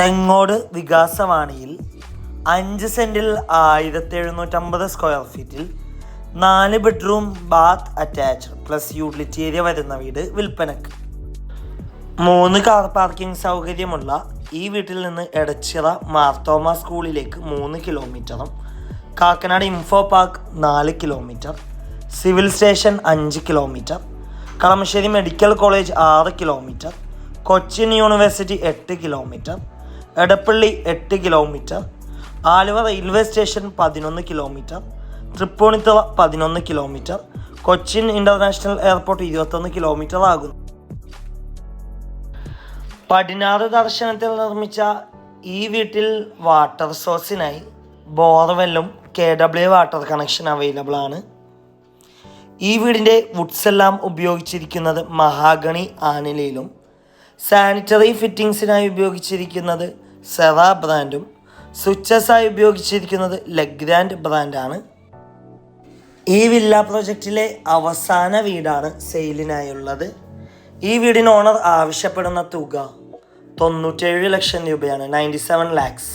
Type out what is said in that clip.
Thengode വികാസവാണിയിൽ 5 സെൻറ്റിൽ 1750 square ഫീറ്റിൽ 4 bedroom bath attached plus utility area വരുന്ന വീട് വിൽപ്പനക്ക്. 3 കാർ പാർക്കിംഗ് സൗകര്യമുള്ള ഈ വീട്ടിൽ നിന്ന് എടച്ചിറ മാർത്തോമ സ്കൂളിലേക്ക് 3 കിലോമീറ്ററും Kakkanad info park 4 kilometre, civil station 5 kilometre, Kalamassery medical college 6 kilometre, Cochin university 8 kilometre, Edappally 8 kilometre, Aluva railway station 11 kilometre, Tripunithura 11 kilometre, Cochin international airport 21 kilometre ആകുന്നു. പടിഞ്ഞാറ് ദർശനത്തിൽ നിർമ്മിച്ച ഈ വീട്ടിൽ വാട്ടർ സോഴ്സിനായി ബോർവെല്ലും KW വാട്ടർ കണക്ഷൻ അവൈലബിൾ ആണ്. ഈ വീടിൻ്റെ വുഡ്സ് എല്ലാം ഉപയോഗിച്ചിരിക്കുന്നത് മഹാഗണി ആനിലയിലും സാനിറ്ററി ഫിറ്റിങ്സിനായി ഉപയോഗിച്ചിരിക്കുന്നത് സെറ ബ്രാൻഡും സ്വിച്ചസായി ഉപയോഗിച്ചിരിക്കുന്നത് ലെഗ്രാൻഡ് ബ്രാൻഡാണ്. ഈ വില്ല പ്രൊജക്റ്റിലെ അവസാന വീടാണ് സെയിലിനായുള്ളത്. ഈ വീടിന് ഓണർ ആവശ്യപ്പെടുന്ന തുക 97 ലക്ഷം രൂപയാണ്, 97 lakhs.